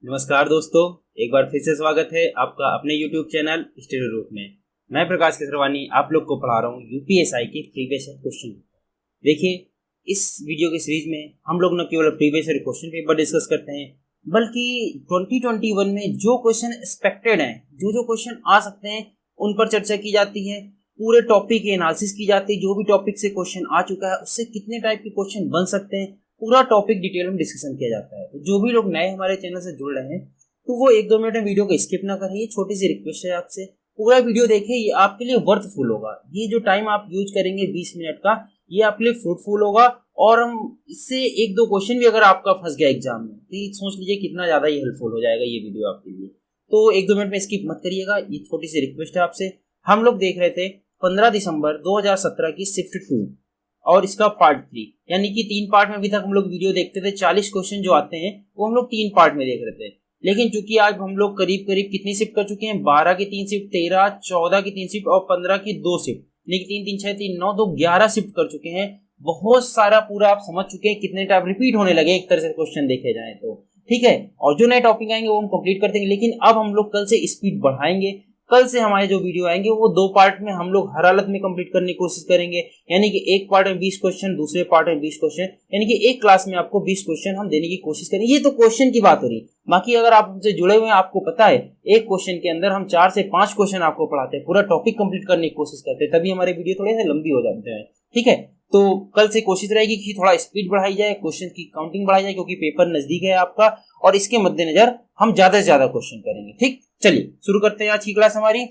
नमस्कार दोस्तों, एक बार फिर से स्वागत है आपका अपने YouTube चैनल स्टडी रूट में। मैं प्रकाश केसरवानी आप लोग को पढ़ा रहा हूँ यूपीएसआई के प्रीवियस ईयर क्वेश्चन। देखिए, इस वीडियो की सीरीज में हम लोग न केवल previous year question paper discuss करते हैं, बल्कि 2021 में जो क्वेश्चन एक्सपेक्टेड हैं, जो क्वेश्चन आ सकते हैं, उन पर चर्चा की जाती है। पूरे टॉपिक की एनालिसिस की जाती है। जो भी टॉपिक से क्वेश्चन आ चुका है उससे कितने टाइप के क्वेश्चन बन सकते हैं, पूरा टॉपिक डिटेल में डिस्कशन किया जाता है। तो जो भी लोग नए हमारे चैनल से जुड़ रहे हैं तो वो 1-2 मिनट में वीडियो को स्किप ना करें। ये छोटी सी रिक्वेस्ट है आपसे, पूरा वीडियो देखिए, ये आपके लिए वर्थफुल होगा। ये जो टाइम आप यूज करेंगे 20 मिनट का, ये आपके लिए फ्रूटफुल होगा। और हम इससे 1-2 क्वेश्चन भी अगर आपका फंस गया एग्जाम में तो ये सोच लीजिए कितना ज्यादा ये हेल्पफुल हो जाएगा ये वीडियो आपके लिए। तो 1-2 मिनट में स्किप मत करिएगा, ये छोटी सी रिक्वेस्ट है आपसे। हम लोग देख रहे थे 15 दिसंबर 2017 की शिफ्ट 2 और इसका पार्ट 3, यानी कि 3 पार्ट में अभी तक हम लोग वीडियो देखते थे। 40 क्वेश्चन जो आते हैं वो हम लोग 3 पार्ट में देख रहे थे। लेकिन चूंकि आज हम लोग करीब करीब कितनी शिफ्ट कर चुके हैं, 12 की 3 शिफ्ट, 13, 14 की 3 शिफ्ट और 15 की 2 शिफ्ट, यानी कि 3 3 6 3 9 2 11 शिफ्ट कर चुके हैं। बहुत सारा पूरा आप समझ चुके हैं कितने टाइप रिपीट होने लगे एक तरह से क्वेश्चन देखे जाए तो। ठीक है, और जो नए टॉपिक आएंगे वो हम कंप्लीट कर देंगे। लेकिन अब हम लोग कल से स्पीड बढ़ाएंगे। कल से हमारे जो वीडियो आएंगे वो 2 पार्ट में हम लोग हर हालत में कंप्लीट करने की कोशिश करेंगे। यानी कि एक पार्ट में 20 क्वेश्चन, दूसरे पार्ट में 20 क्वेश्चन, यानी कि एक क्लास में आपको 20 क्वेश्चन हम देने की कोशिश करेंगे। ये तो क्वेश्चन की बात हो रही। बाकी अगर आप हमसे जुड़े हुए हैं, आपको पता है एक क्वेश्चन के अंदर हम 4 से 5 क्वेश्चन आपको पढ़ाते हैं, पूरा टॉपिक कंप्लीट करने की कोशिश करते हैं, तभी हमारे वीडियो थोड़े से लंबी हो जाते हैं। ठीक है, तो कल से कोशिश रहेगी कि थोड़ा स्पीड बढ़ाई जाए, क्वेश्चन की काउंटिंग बढ़ाई जाए, क्योंकि पेपर नजदीक है आपका और इसके मद्देनजर हम ज्यादा से ज्यादा क्वेश्चन करेंगे। ठीक, चलिए शुरू करते हैं आज की क्लास हमारी।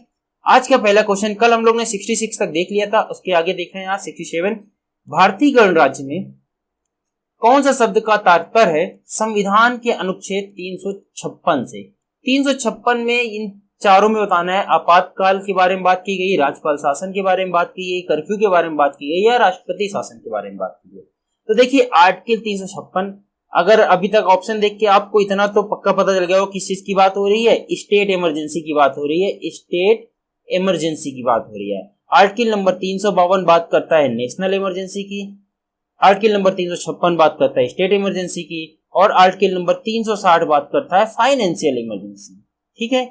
आज का पहला क्वेश्चन, कल हम लोग ने 66 तक देख लिया था, उसके आगे देख रहे हैं आज 67। भारतीय गणराज्य में कौन सा शब्द का तात्पर्य है संविधान के अनुच्छेद 356 से? 356 में इन चारों में बताना है। आपातकाल के बारे में बात की गई, राज्यपाल शासन के बारे में बात की गई, कर्फ्यू के बारे में बात की गई या राष्ट्रपति शासन के बारे में बात की गई। तो देखिए आर्टिकल 356, अगर अभी तक ऑप्शन देख के आपको इतना तो पक्का पता चल गया हो किस चीज की बात हो रही है, स्टेट इमरजेंसी की बात हो रही है, स्टेट इमरजेंसी की बात हो रही है। आर्टिकल नंबर 352 बात करता है नेशनल इमरजेंसी की, आर्टिकल नंबर 356 बात करता है स्टेट इमरजेंसी की, और आर्टिकल नंबर 360 बात करता है फाइनेंशियल इमरजेंसी। ठीक है,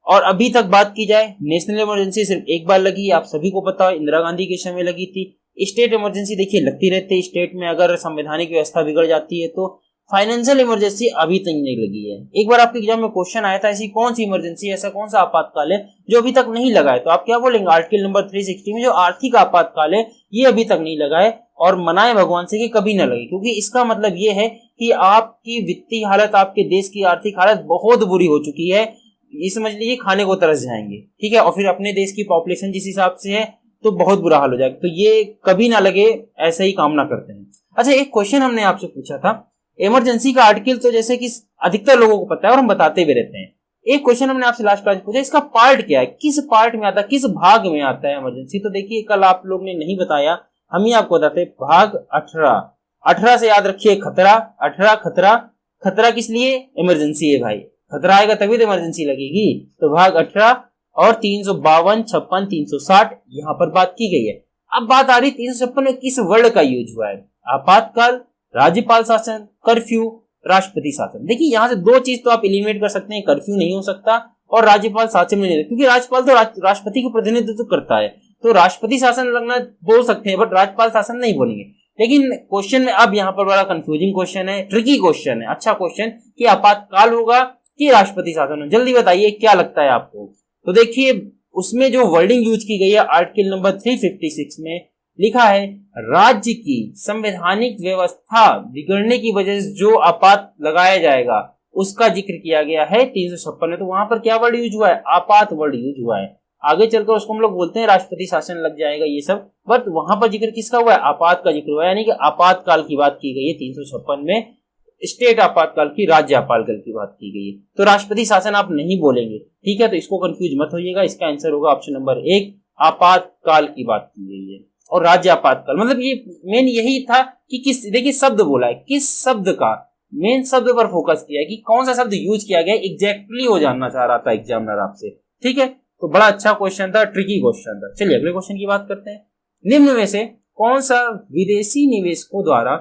और अभी तक बात की जाए, नेशनल इमरजेंसी सिर्फ एक बार लगी, आप सभी को पता है, इंदिरा गांधी के समय लगी थी। स्टेट इमरजेंसी देखिए लगती रहती है, स्टेट में अगर संवैधानिक व्यवस्था बिगड़ जाती है तो। फाइनेंशियल इमरजेंसी अभी तक नहीं लगी है। एक बार आपके एग्जाम में क्वेश्चन आया था ऐसी कौन सी इमरजेंसी, ऐसा कौन सा आपातकाल है जो अभी तक नहीं लगा है, तो आप क्या बोलेंगे? आर्टिकल नंबर 360 में जो आर्थिक आपातकाल है ये अभी तक नहीं लगा है, और मनाए भगवान से कि कभी ना लगे, क्योंकि इसका मतलब ये है कि आपकी वित्तीय हालत, आपके देश की आर्थिक हालत बहुत बुरी हो चुकी है। ये समझ लीजिए खाने को तरस जाएंगे। ठीक है, और फिर अपने देश की पॉपुलेशन जिस हिसाब से है तो बहुत बुरा हाल हो जाएगा। तो ये कभी ना लगे, ऐसा ही कामना करते हैं। अच्छा, एक क्वेश्चन हमने आपसे पूछा था, इमरजेंसी का आर्टिकल तो जैसे कि अधिकतर लोगों को पता है और हम बताते भी रहते हैं। एक क्वेश्चन हमने आपसे लास्ट क्लास पूछा, इसका पार्ट क्या है, किस पार्ट में आता है, किस भाग में आता है इमरजेंसी? तो देखिए कल आप लोग ने नहीं बताया, हम ही आपको बताते। भाग 18 से याद रखिए, खतरा 18, खतरा, खतरा किस लिए? इमरजेंसी है भाई, खतरा आएगा तभी तो इमरजेंसी लगेगी। तो भाग 18 और 352, 56, 360 यहाँ पर बात की गई है। अब बात आ रही 356 में किस वर्ड का यूज हुआ है? आपातकाल, राज्यपाल शासन, कर्फ्यू, राष्ट्रपति शासन। देखिए यहाँ से 2 चीज तो आप एलिमिनेट कर सकते हैं, कर्फ्यू नहीं हो सकता और राज्यपाल शासन नहीं, क्योंकि राज्यपाल तो राष्ट्रपति को प्रतिनिधित्व करता है, तो राष्ट्रपति शासन लगना बोल सकते हैं, बट राज्यपाल शासन नहीं बोलेंगे। लेकिन क्वेश्चन में अब यहाँ पर बड़ा कंफ्यूजिंग क्वेश्चन है, ट्रिकी क्वेश्चन है, अच्छा क्वेश्चन, कि आपातकाल होगा कि राष्ट्रपति शासन हो? जल्दी बताइए क्या लगता है आपको? तो देखिए उसमें जो वर्डिंग यूज की गई है आर्टिकल नंबर 356 में लिखा है, राज्य की संवैधानिक व्यवस्था बिगड़ने की वजह से जो आपात लगाया जाएगा उसका जिक्र किया गया है 356 में। तो वहां पर क्या वर्ड यूज हुआ है? आपात वर्ड यूज हुआ है। आगे चलकर उसको हम लोग बोलते हैं राष्ट्रपति शासन लग जाएगा ये सब, बट वहां पर जिक्र किसका हुआ है? आपात का जिक्र हुआ है, यानी कि आपातकाल की बात की गई है 356 में, स्टेट आपातकाल की, राज्य आपातकाल की बात की गई है। तो राष्ट्रपति शासन आप नहीं बोलेंगे। ठीक है, तो इसको कंफ्यूज मत होइएगा, इसका आंसर होगा ऑप्शन नंबर 1, आपातकाल की बात की गई है। और राज्य आपातकाल मतलब ये मेन यही था कि किस, देखिए शब्द बोला है, किस शब्द का, मेन शब्द पर फोकस किया है कि कौन सा शब्द यूज किया गया, एग्जैक्टली वो जानना चाह रहा था एग्जामिनर आपसे। ठीक है, तो बड़ा अच्छा क्वेश्चन था, ट्रिकी क्वेश्चन था। चलिए अगले क्वेश्चन की बात करते हैं। निम्न में से कौन सा विदेशी निवेशकों द्वारा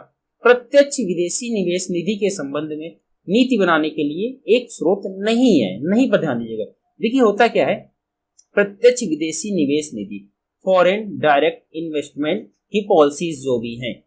प्रत्यक्ष विदेशी निवेश निधि के संबंध में नीति बनाने के लिए एक स्रोत नहीं है। नहीं पर ध्यान दीजिएगा। देखिए होता क्या है, प्रत्यक्ष विदेशी निवेश निधि, फॉरेन डायरेक्ट इन्वेस्टमेंट की पॉलिसीज जो भी हैं,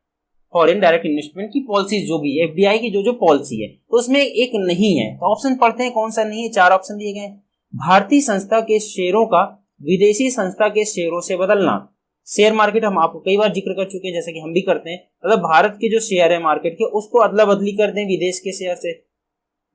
फॉरेन डायरेक्ट इन्वेस्टमेंट की पॉलिसीज जो भी एफडीआई की जो पॉलिसी है, तो उसमें एक नहीं है। तो ऑप्शन पढ़ते हैं कौन सा नहीं है। 4 ऑप्शन दिए गए हैं। भारतीय संस्था के शेयरों का विदेशी संस्था के शेयरों से बदलना। शेयर मार्केट हम आपको कई बार जिक्र कर चुके हैं, जैसे कि हम भी करते हैं, मतलब भारत के जो शेयर है मार्केट के, उसको अदला बदली कर दें विदेश के शेयर से।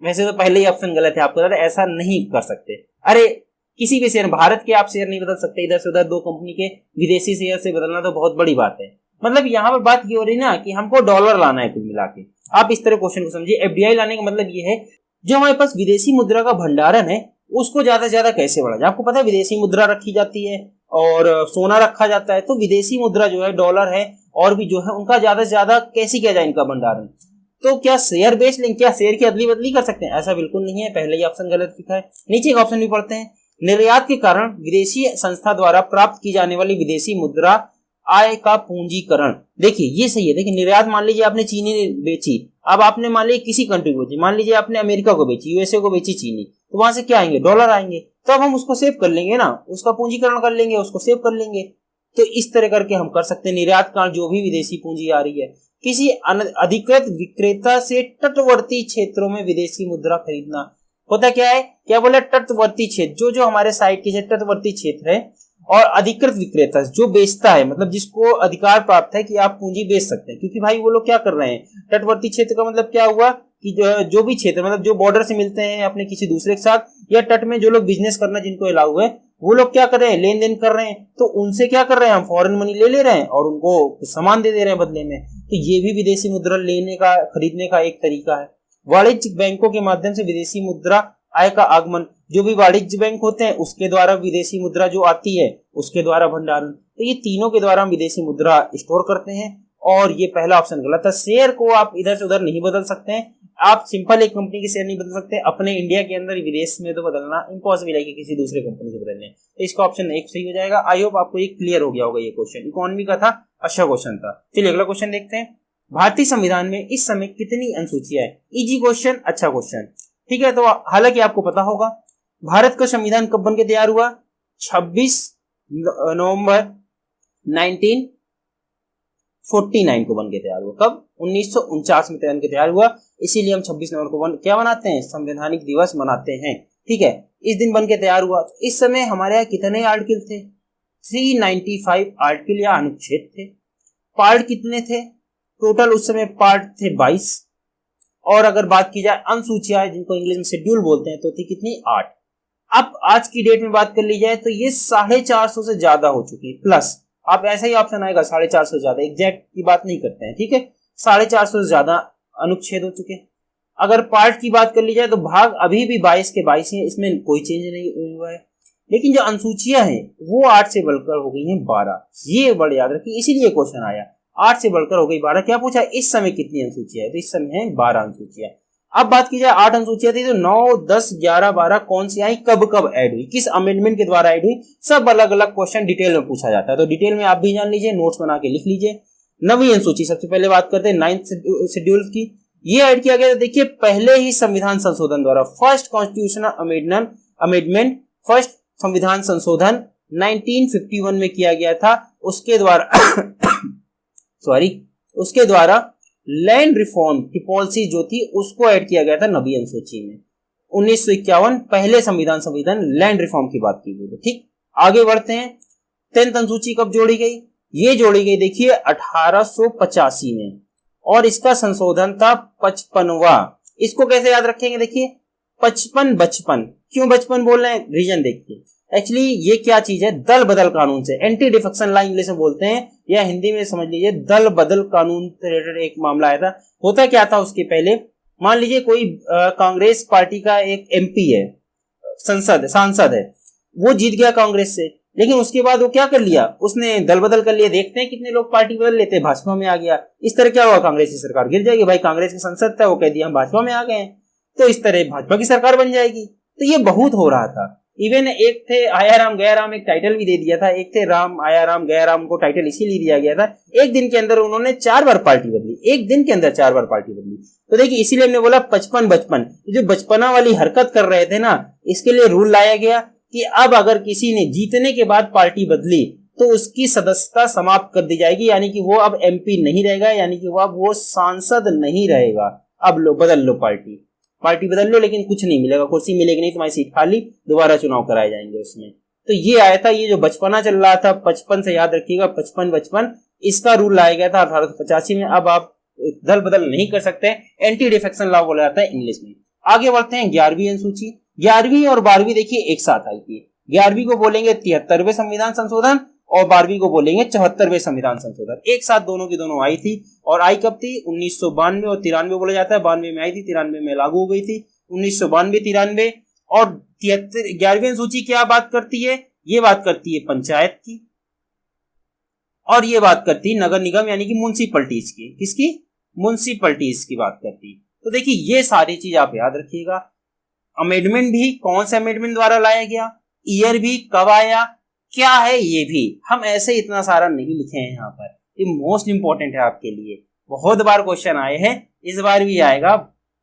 वैसे तो पहले ही ऑप्शन गलत है, आपको पता है, ऐसा नहीं कर सकते। अरे किसी भी शेयर, भारत के आप शेयर नहीं बदल सकते, इधर से उधर 2 कंपनी के विदेशी शेयर से बदलना तो बहुत बड़ी बात है। मतलब यहाँ पर बात ये हो रही ना कि हमको डॉलर लाना है कुल मिला के। आप इस तरह क्वेश्चन को समझिए। एफडीआई लाने का मतलब ये है, जो हमारे पास विदेशी मुद्रा का भंडारण है उसको ज्यादा से ज्यादा कैसे बढ़ा जाए। आपको पता है विदेशी मुद्रा रखी जाती है और सोना रखा जाता है, तो विदेशी मुद्रा जो है, डॉलर है और भी जो है, उनका ज्यादा से ज्यादा कैसे किया जाए इनका भंडारण। तो क्या शेयर बेच लेंगे, क्या शेयर की अदली बदली कर सकते हैं? ऐसा बिल्कुल नहीं है, पहले ही ऑप्शन गलत लिखा है। नीचे एक ऑप्शन भी पढ़ते हैं। निर्यात के कारण विदेशी संस्था द्वारा प्राप्त की जाने वाली विदेशी मुद्रा आय का पूंजीकरण। देखिए ये सही है। देखिए निर्यात, मान लीजिए आपने चीनी बेची, अब आपने मान लीजिए किसी कंट्री को बेची, मान लीजिए आपने अमेरिका को बेची, यूएसए को बेची चीनी, तो वहां से क्या आएंगे? डॉलर आएंगे। तो अब हम उसको सेव कर लेंगे ना, उसका पूंजीकरण कर लेंगे, उसको सेव कर लेंगे। तो इस तरह करके हम कर सकते हैं। निर्यात कारण जो भी विदेशी पूंजी आ रही है, किसी अधिकृत विक्रेता से तटवर्ती क्षेत्रों में विदेशी मुद्रा खरीदना। होता क्या है, क्या बोला? तटवर्ती क्षेत्र, जो जो हमारे साइड के तटवर्ती क्षेत्र है, और अधिकृत विक्रेता जो बेचता है, मतलब जिसको अधिकार प्राप्त है कि आप पूंजी बेच सकते हैं। क्योंकि भाई वो लोग क्या कर रहे हैं, तटवर्ती क्षेत्र का मतलब क्या हुआ कि जो भी क्षेत्र, मतलब जो बॉर्डर से मिलते हैं अपने किसी दूसरे के साथ, या तट में जो लोग बिजनेस करना जिनको अलाउ है, वो लोग क्या कर रहे हैं? लेन देन कर रहे हैं। तो उनसे क्या कर रहे हैं? हम फॉरेन मनी ले रहे हैं और उनको सामान दे रहे हैं बदले में। तो ये भी विदेशी मुद्रा लेने का, खरीदने का एक तरीका है। वाणिज्यिक बैंकों के माध्यम से विदेशी मुद्रा आय का आगमन, जो भी वाणिज्य बैंक होते हैं उसके द्वारा विदेशी मुद्रा जो आती है उसके द्वारा भंडारण। तो ये तीनों के द्वारा हम विदेशी मुद्रा स्टोर करते हैं। और ये पहला ऑप्शन गलत है। शेयर को आप इधर से उधर नहीं बदल सकते हैं। आप सिंपल एक कंपनी के शेयर नहीं बदल सकते, अपने इंडिया के अंदर विदेश में तो बदलना इम्पॉसिबल है कि किसी दूसरे कंपनी से बदलने। तो इसका ऑप्शन 1 सही हो जाएगा। आई होप आपको ये क्लियर हो गया होगा। ये क्वेश्चन इकोनॉमी का था, अच्छा क्वेश्चन था। चलिए अगला क्वेश्चन देखते हैं। भारतीय संविधान में इस समय कितनी अनुसूचियां है? इजी क्वेश्चन, अच्छा क्वेश्चन, ठीक है। तो हालांकि आपको पता होगा भारत का संविधान कब बन के तैयार हुआ? 26 नवंबर 1949 को बन के तैयार हुआ। कब? 1949 में बन के तैयार हुआ। इसीलिए हम 26 नवंबर को क्या मनाते हैं? संवैधानिक दिवस मनाते हैं, ठीक है। इस दिन बन के तैयार हुआ। तो इस समय हमारे यहाँ कितने आर्टिकल थे? 395 आर्टिकल या अनुच्छेद थे। पार्ट कितने थे? टोटल उस समय पार्ट थे 22। और अगर बात की जाए अनुसूचियां, जिनको इंग्लिश में शेड्यूल बोलते हैं, तो थी कितनी? 8। अब आज की डेट में बात कर ली जाए तो ये 450 से ज्यादा हो चुकी है। प्लस आप ऐसा ही ऑप्शन आएगा 450 से ज्यादा, एग्जैक्ट की बात नहीं करते हैं, ठीक है। 450 से ज्यादा अनुच्छेद हो चुके। अगर पार्ट की बात कर ली जाए तो भाग अभी भी 22 के 22 है, इसमें कोई चेंज नहीं हुआ है। लेकिन जो अनुसूचियां हैं वो 8 से बढ़कर हो गई हैं 12। ये बड़े याद रखिए, इसीलिए क्वेश्चन आया। 8 से बढ़कर हो गई 12। क्या पूछा? इस समय कितनी अनुसूचियां है? तो इस समय है 12 अनुसूचियां। अब बात की जाए 8 अनुसूचियां थी तो 9, 10, 11, 12 कौन सी आई, कब कब ऐड हुई, किस अमेंडमेंट के द्वारा ऐड हुई, सब अलग अलग क्वेश्चन डिटेल में पूछा जाता है। तो डिटेल में आप भी जान लीजिए, नोट्स बना के लिख लीजिए। 9वीं अनुसूची, सबसे पहले बात करते हैं 9th शेड्यूल की। ये ऐड किया गया। देखिए पहले ही संविधान संशोधन द्वारा, फर्स्ट कॉन्स्टिट्यूशनल अमेंडमेंट, फर्स्ट संविधान संशोधन 1951 में किया गया था। उसके द्वारा लैंड रिफॉर्म की पॉलिसी जो थी उसको ऐड किया गया था 9वीं अनुसूची में। 1951 पहले संविधान लैंड रिफॉर्म की बात की गई, ठीक। आगे बढ़ते हैं। 10th अनुसूची कब जोड़ी गई? ये जोड़ी गई देखिए 1885 में, और इसका संशोधन था 55वां। इसको कैसे याद रखेंगे? देखिए 55 बचपन, क्यों बचपन बोल रहे हैं? रीजन देखिए। एक्चुअली ये क्या चीज है? दल बदल कानून से, एंटी डिफेक्शन लॉ इंग्लिश में बोलते हैं, या हिंदी में समझ लीजिए दल बदल कानून से रिलेटेड एक मामला आया था। होता क्या था उसके पहले, मान लीजिए कोई कांग्रेस पार्टी का एक एमपी है, सांसद है, वो जीत गया कांग्रेस से, लेकिन उसके बाद वो क्या कर लिया? उसने दल बदल कर लिया। देखते हैं कितने लोग पार्टी बदल लेते हैं, भाजपा में आ गया। इस तरह क्या हुआ? कांग्रेस की सरकार गिर जाएगी। भाई कांग्रेस के संसद था, वो कह दिया हम भाजपा में आ गए हैं, तो इस तरह भाजपा की सरकार बन जाएगी। तो ये बहुत हो रहा था। इवन एक थे आया राम गया राम, एक टाइटल भी दे दिया था, एक थे राम आया राम गया राम को टाइटल इसीलिए दिया गया था। एक दिन के अंदर उन्होंने 4 बार पार्टी बदली, एक दिन के अंदर 4 बार पार्टी बदली। तो देखिए इसीलिए हमने बोला 55 जो बचपना वाली हरकत कर रहे थे ना, इसके लिए रूल लाया गया कि अब अगर किसी ने जीतने के बाद पार्टी बदली तो उसकी सदस्यता समाप्त कर दी जाएगी, यानी कि वो अब एमपी नहीं रहेगा, यानी कि वो सांसद नहीं रहेगा। अब लो बदल लो पार्टी बदल लो, लेकिन कुछ नहीं मिलेगा, कुर्सी मिलेगी नहीं, तुम्हारी सीट खाली, दोबारा चुनाव कराए जाएंगे उसमें। तो ये आया था, ये जो बचपना चल रहा था 55 से याद रखिएगा 55 इसका रूल लाया गया था 1885 में। अब आप दल बदल नहीं कर सकते, एंटी डिफेक्शन लॉ बोला जाता है इंग्लिश में। आगे बढ़ते हैं 11वीं अनुसूची। 11वीं और 12वीं देखिए एक साथ आई थी। 11वीं को बोलेंगे 73वें संविधान संशोधन और 12वीं को बोलेंगे 74वें संविधान संशोधन। एक साथ दोनों की दोनों आई थी। और आई कब थी? 1992 और 93 बोला जाता है। 92 में आई थी, 93 में लागू हो गई थी। 1992 93 और 11वीं अनुसूची क्या बात करती है? ये बात करती है पंचायत की और ये बात करती है नगर निगम यानी कि म्युनिसिपैलिटीज की। किसकी? म्युनिसिपैलिटीज की बात करती है। तो देखिए ये सारी चीज आप याद रखिएगा। अमेंडमेंट भी कौन से अमेंडमेंट द्वारा लाया गया, ईयर भी कब आया, क्या है ये भी हम ऐसे इतना सारा नहीं लिखे हैं यहाँ पर। ये मोस्ट इंपॉर्टेंट है आपके लिए, बहुत बार क्वेश्चन आए हैं, इस बार भी आएगा,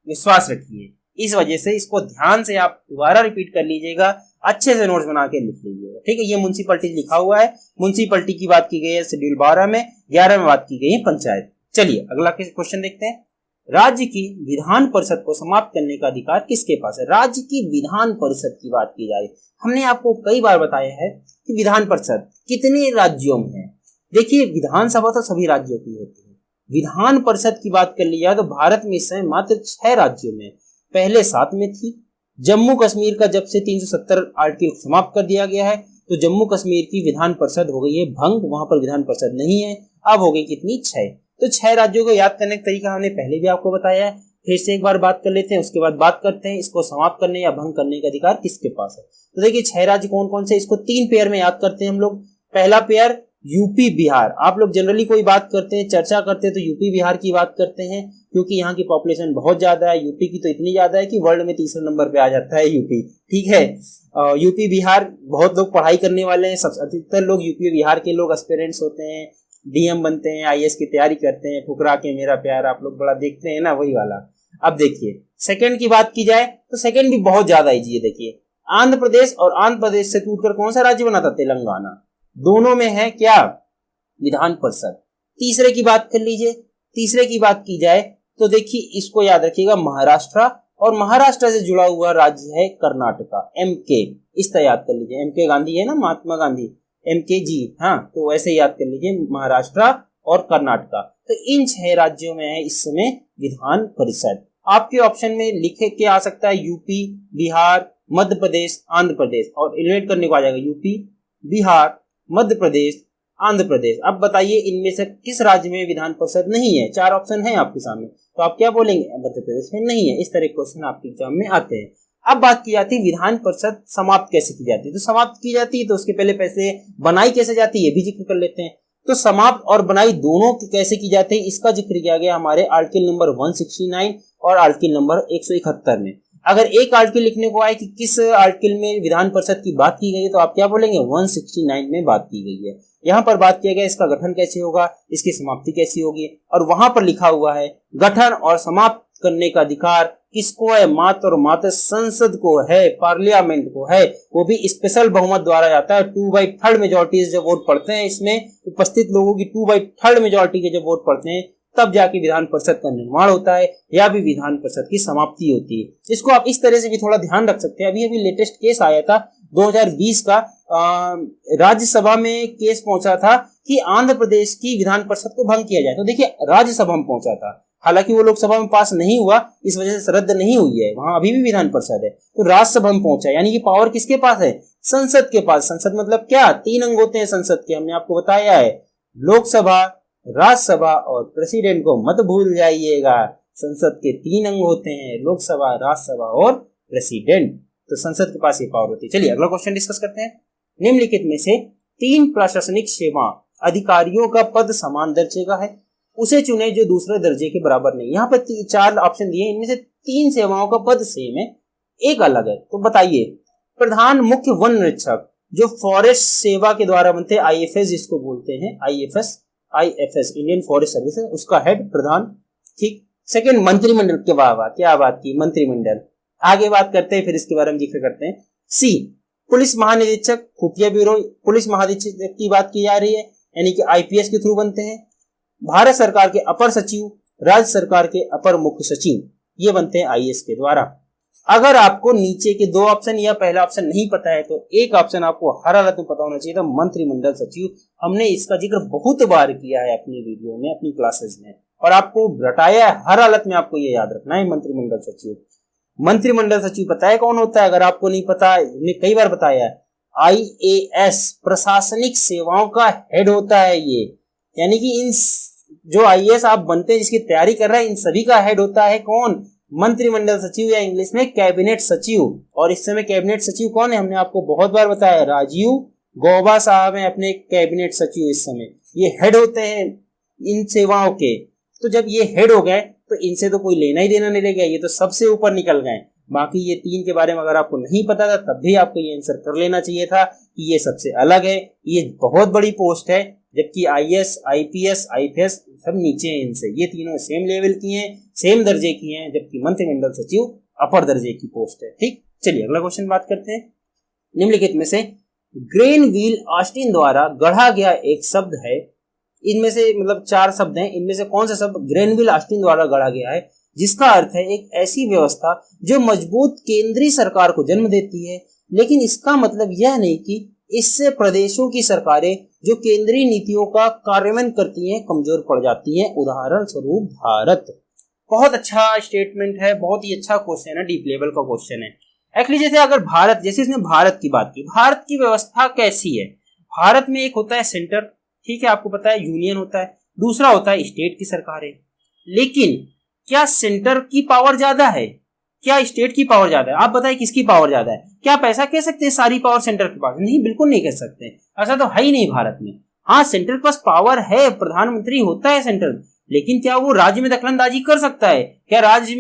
विश्वास रखिए। इस वजह से इसको ध्यान से आप दोबारा रिपीट कर लीजिएगा, अच्छे से नोट्स बना के लिख लीजिएगा, ठीक है। ये म्युनिसिपैलिटी लिखा हुआ है, म्युनिसिपैलिटी की बात की गई है शेड्यूल 12 में, 11 में बात की गई है पंचायत। चलिए अगला क्वेश्चन देखते हैं। राज्य की विधान परिषद को समाप्त करने का अधिकार किसके पास है? राज्य की विधान परिषद की बात की जा रही है। हमने आपको कई बार बताया है कि विधान परिषद कितने राज्यों में है। देखिए विधानसभा तो सभी राज्यों की होती है, विधान परिषद की बात कर लिया तो भारत में इस समय मात्र 6 राज्यों में, पहले 7 में थी। जम्मू कश्मीर का जब से 370 आर्टिकल समाप्त कर दिया गया है तो जम्मू कश्मीर की विधान परिषद हो गई है भंग, वहां पर विधान परिषद नहीं है। अब हो गई कितनी? 6। तो 6 राज्यों को याद करने का तरीका हमने पहले भी आपको बताया है, फिर से एक बार बात कर लेते हैं, उसके बाद बात करते हैं इसको समाप्त करने या भंग करने का अधिकार किसके पास है। तो देखिए 6 राज्य कौन कौन से, इसको 3 पेयर में याद करते हैं हम लोग। पहला पेयर यूपी बिहार। आप लोग जनरली कोई बात करते हैं, चर्चा करते हैं तो यूपी बिहार की बात करते हैं, क्योंकि यहाँ की पॉपुलेशन बहुत ज्यादा है। यूपी की तो इतनी ज्यादा है कि वर्ल्ड में 3रे नंबर पे आ जाता है यूपी, ठीक है। यूपी बिहार बहुत लोग पढ़ाई करने वाले हैं, सब अधिकतर लोग यूपी बिहार के लोग एस्पिरेंट्स होते हैं, डीएम बनते हैं, आईएएस की तैयारी करते हैं। ठुकरा के मेरा प्यार आप लोग बड़ा देखते हैं ना, वही वाला। अब देखिए सेकंड की बात की जाए तो सेकंड भी बहुत ज्यादा इजी है। देखिए आंध्र प्रदेश और आंध्र प्रदेश से टूटकर कौन सा राज्य बना था? तेलंगाना। दोनों में है क्या? विधान परिषद। तीसरे की बात कर लीजिए, तीसरे की बात की जाए तो देखिए इसको याद रखिएगा महाराष्ट्र, और महाराष्ट्र से जुड़ा हुआ राज्य है कर्नाटका, एमके। इस तरह याद कर लीजिए, एमके गांधी है ना, महात्मा गांधी, एमके जी, हाँ, तो वैसे याद कर लीजिए महाराष्ट्र और कर्नाटका। तो इन 6 राज्यों में है इस समय विधान परिषद। आपके ऑप्शन में लिखे के आ सकता है यूपी बिहार मध्य प्रदेश आंध्र प्रदेश, और एलिमिनेट करने को आ जाएगा यूपी बिहार मध्य प्रदेश आंध्र प्रदेश। अब बताइए इनमें से किस राज्य में विधान परिषद नहीं है? 4 ऑप्शन है आपके सामने, तो आप क्या बोलेंगे? मध्य प्रदेश में नहीं है। इस तरह के क्वेश्चन आपके एग्जाम में आते हैं। अब बात की जाती है विधान परिषद समाप्त कैसे की जाती है। तो समाप्त की जाती है तो उसके पहले पैसे बनाई कैसे जाती है ये भी जिक्र कर लेते हैं। तो समाप्त और बनाई दोनों कैसे की जाती है इसका जिक्र किया गया हमारे आर्टिकल नंबर 169 और आर्टिकल नंबर 171 में। अगर एक आर्टिकल लिखने को आए कि किस आर्टिकल में विधान परिषद की बात की गई है तो आप क्या बोलेंगे? 169 में बात की गई है। यहाँ पर बात किया गया इसका गठन कैसे होगा, इसकी समाप्ति कैसी होगी, और वहां पर लिखा हुआ है गठन और समाप्त करने का अधिकार किसको है? मात्र और मात्र संसद को है, पार्लियामेंट को है, वो भी स्पेशल बहुमत द्वारा जाता है। 2/3 मेजोरिटी जब वोट पड़ते हैं, इसमें उपस्थित लोगों की 2/3 मेजोरिटी के जब वोट पड़ते हैं तब जाके विधान परिषद का निर्माण होता है या भी विधान परिषद की समाप्ति होती है। इसको आप इस तरह से भी थोड़ा ध्यान रख सकते हैं। अभी लेटेस्ट केस आया था 2020 का, राज्यसभा में केस पहुंचा था कि आंध्र प्रदेश की विधान परिषद को भंग किया जाए। तो देखिए राज्यसभा में पहुंचा था, हालांकि वो लोकसभा में पास नहीं हुआ, इस वजह से रद्द नहीं हुई है, वहां अभी भी विधान परिषद है। तो राज्यसभा में पहुंचा, यानी कि पावर किसके पास है? संसद के पास। संसद मतलब क्या? 3 अंग होते हैं संसद के, हमने आपको बताया है, लोकसभा, राज्यसभा और प्रेसिडेंट को मत भूल जाइएगा। संसद के 3 अंग होते हैं, लोकसभा, राज्यसभा और प्रेसिडेंट। तो संसद के पास ये पावर होती है। चलिए अगला क्वेश्चन डिस्कस करते हैं। निम्नलिखित में से 3 प्रशासनिक सेवा अधिकारियों का पद समान दर्जे का है, उसे चुने जो दूसरे दर्जे के बराबर नहीं। यहाँ पर 4 ऑप्शन दिए, इनमें से 3 सेवाओं का पद सेम है, एक अलग है। तो बताइए प्रधान मुख्य वन निरीक्षक जो फॉरेस्ट सेवा के द्वारा बनते हैं, आईएफएस जिसको बोलते हैं, आईएफएस इंडियन फॉरेस्ट सर्विस, उसका हेड प्रधान। ठीक। सेकंड, मंत्रिमंडल के क्या बात की, मंत्रिमंडल आगे बात करते हैं, फिर इसके बारे में जिक्र करते हैं। सी, पुलिस महानिरीक्षक, खुफिया ब्यूरो, पुलिस महानिरीक्षक की बात की जा रही है, यानी कि आईपीएस के थ्रू बनते हैं। भारत सरकार के अपर सचिव, राज्य सरकार के अपर मुख्य सचिव, ये बनते हैं आईएएस के द्वारा। अगर आपको नीचे के दो ऑप्शन या पहला ऑप्शन नहीं पता है तो एक ऑप्शन आपको हर हालत में पता होना चाहिए था, मंत्रिमंडल सचिव। हमने इसका जिक्र बहुत बार किया है अपनी वीडियो में, अपनी क्लासेस में, और आपको रटाया है, हर हालत में आपको ये याद रखना है, मंत्रिमंडल सचिव। मंत्रिमंडल सचिव पता है कौन होता है? अगर आपको नहीं पता, हमने कई बार बताया है, आईएएस प्रशासनिक सेवाओं का हेड होता है ये, यानी कि इन जो आईएएस आप बनते हैं, जिसकी तैयारी कर रहे हैं, इन सभी का हेड होता है कौन? मंत्रिमंडल सचिव, या इंग्लिश में कैबिनेट सचिव। और इस समय कैबिनेट सचिव कौन है? हमने आपको बहुत बार बताया, राजीव गौबा साहब हैं अपने कैबिनेट सचिव इस समय। ये हेड होते हैं इन सेवाओं के। तो जब ये हेड हो गए तो इनसे तो कोई लेना ही देना नहीं रह गया, ये तो सबसे ऊपर निकल गए। बाकी ये तीन के बारे में अगर आपको नहीं पता था तब भी आपको ये आंसर कर लेना चाहिए था कि ये सबसे अलग है, ये बहुत बड़ी पोस्ट है, जबकि आईएएस, आईपीएस, आईपीएस सब नीचे हैं इनसे। ये तीनों सेम लेवल की हैं, सेम दर्जे की हैं, जबकि मंत्रिमंडल सचिव अपर दर्जे की पोस्ट है। ठीक, चलिए अगला क्वेश्चन बात करते हैं। निम्नलिखित में से ग्रेनविल ऑस्टिन द्वारा गढ़ा गया एक शब्द है, इनमें से मतलब 4 शब्द हैं, इनमें से कौन सा शब्द ग्रेनविल ऑस्टिन द्वारा गढ़ा गया है, जिसका अर्थ है एक ऐसी व्यवस्था जो मजबूत केंद्रीय सरकार को जन्म देती है, लेकिन इसका मतलब यह नहीं कि इससे प्रदेशों की सरकारें जो केंद्रीय नीतियों का कार्यान्वयन करती हैं कमजोर पड़ जाती हैं। उदाहरण स्वरूप भारत। बहुत अच्छा स्टेटमेंट है, बहुत ही अच्छा क्वेश्चन है, डीप लेवल का क्वेश्चन है। एक्चुअली जैसे अगर भारत, जैसे इसने भारत की बात की, भारत की व्यवस्था कैसी है? भारत में एक होता है सेंटर, ठीक है, आपको पता है, यूनियन होता है, दूसरा होता है स्टेट की सरकारें। लेकिन क्या सेंटर की पावर ज्यादा है, क्या स्टेट की पावर ज्यादा है? आप बताइए किसकी पावर ज्यादा है? क्या आप ऐसा कह सकते हैं सारी पावर सेंटर के पास? नहीं, बिल्कुल नहीं कह सकते, ऐसा तो है ही नहीं भारत में। हाँ, सेंटर के पास पावर है, प्रधानमंत्री होता है सेंटर, लेकिन क्या वो राज्य में दखलंदाजी कर सकता है? क्या राज्य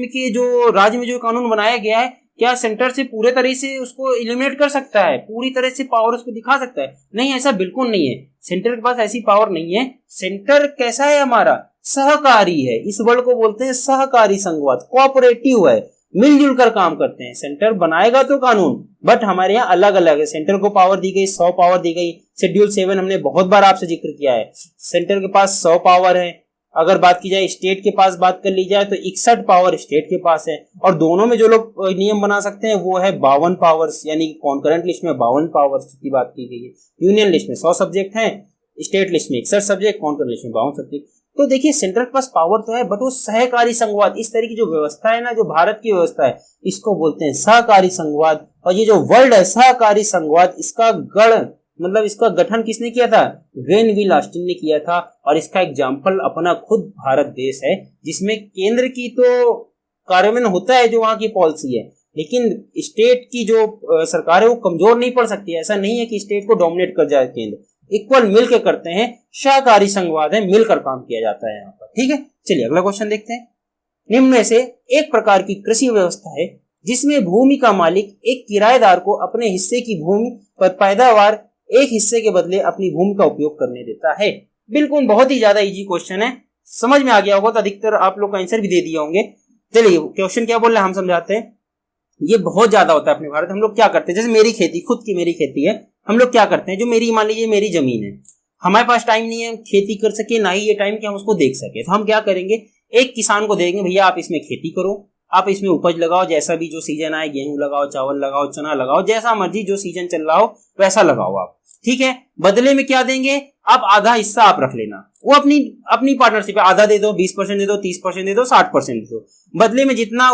में जो कानून बनाया गया है, क्या सेंटर से पूरे तरह से उसको एलिमिनेट कर सकता है, पूरी तरह से पावर उसको दिखा सकता है? नहीं, ऐसा बिल्कुल नहीं है, सेंटर के पास ऐसी पावर नहीं है। सेंटर कैसा है? हमारा सहकारी है, इस वर्ड को बोलते हैं सहकारी संघवाद, कोऑपरेटिव है, मिलजुल कर काम करते हैं। सेंटर बनाएगा तो कानून, बट हमारे यहाँ अलग अलग है। सेंटर को पावर दी गई, 100 पावर दी गई। शेड्यूल 7 हमने बहुत बार आपसे जिक्र किया है, सेंटर के पास 100 पावर है। अगर बात की जाए स्टेट के पास, बात कर ली जाए तो 61 पावर स्टेट के पास है। और दोनों में जो लोग नियम बना सकते हैं वो है 52 पावर्स, यानी कॉन्करेंट लिस्ट में 52 पावर्स की बात की गई है। यूनियन लिस्ट में 100 सब्जेक्ट हैं, स्टेट लिस्ट में 61 सब्जेक्ट, कॉन्करेंट लिस्ट में 52 सब्जेक्ट। तो देखिए, सेंटर के पास पावर तो है, बट वो सहकारी संघवाद, इस तरह की जो व्यवस्था है ना, जो भारत की व्यवस्था है, इसको बोलते हैं सहकारी संघवाद। और ये जो वर्ड है सहकारी संघवाद, इसका इसका गठन किसने किया था? ग्रेनविल ऑस्टिन ने किया था। और इसका एग्जाम्पल अपना खुद भारत देश है, जिसमें केंद्र की तो कार्यान्वयन होता है जो वहां की पॉलिसी है, लेकिन स्टेट की जो सरकार है वो कमजोर नहीं पड़ सकती। ऐसा नहीं है कि स्टेट को डोमिनेट कर जाए केंद्र, इक्वल मिलकर करते हैं, सहकारी संघवाद है, मिलकर काम किया जाता है यहाँ पर। ठीक है, चलिए अगला क्वेश्चन देखते हैं। निम्न में से एक प्रकार की कृषि व्यवस्था है जिसमें भूमि का मालिक एक किराएदार को अपने हिस्से की भूमि पर पैदावार एक हिस्से के बदले अपनी भूमि का उपयोग करने देता है। बिल्कुल, बहुत ही ज्यादा इजी क्वेश्चन है, समझ में आ गया होगा तो अधिकतर आप लोग का आंसर भी दे दिए होंगे। चलिए क्वेश्चन क्या बोल रहे हैं हम समझाते हैं। ये बहुत ज्यादा होता है अपने भारत। हम लोग क्या करते हैं, जैसे मेरी खेती, खुद की मेरी खेती है, हम लोग क्या करते हैं, जो मेरी, मान लीजिए मेरी जमीन है, हमारे पास टाइम नहीं है खेती कर सके, ना ही ये टाइम कि हम उसको देख सके, तो हम क्या करेंगे, एक किसान को देंगे, भैया आप इसमें खेती करो, आप इसमें उपज लगाओ, जैसा भी जो सीजन आए, गेहूं लगाओ, चावल लगाओ, चना लगाओ, जैसा मर्जी जो सीजन चल रहा हो वैसा लगाओ आप। ठीक है, बदले में क्या देंगे, आप आधा हिस्सा आप रख लेना, वो अपनी पार्टनरशिप है, आधा दे दो, 20% दे दो, 30% दे दो, 60% दे दो, बदले में जितना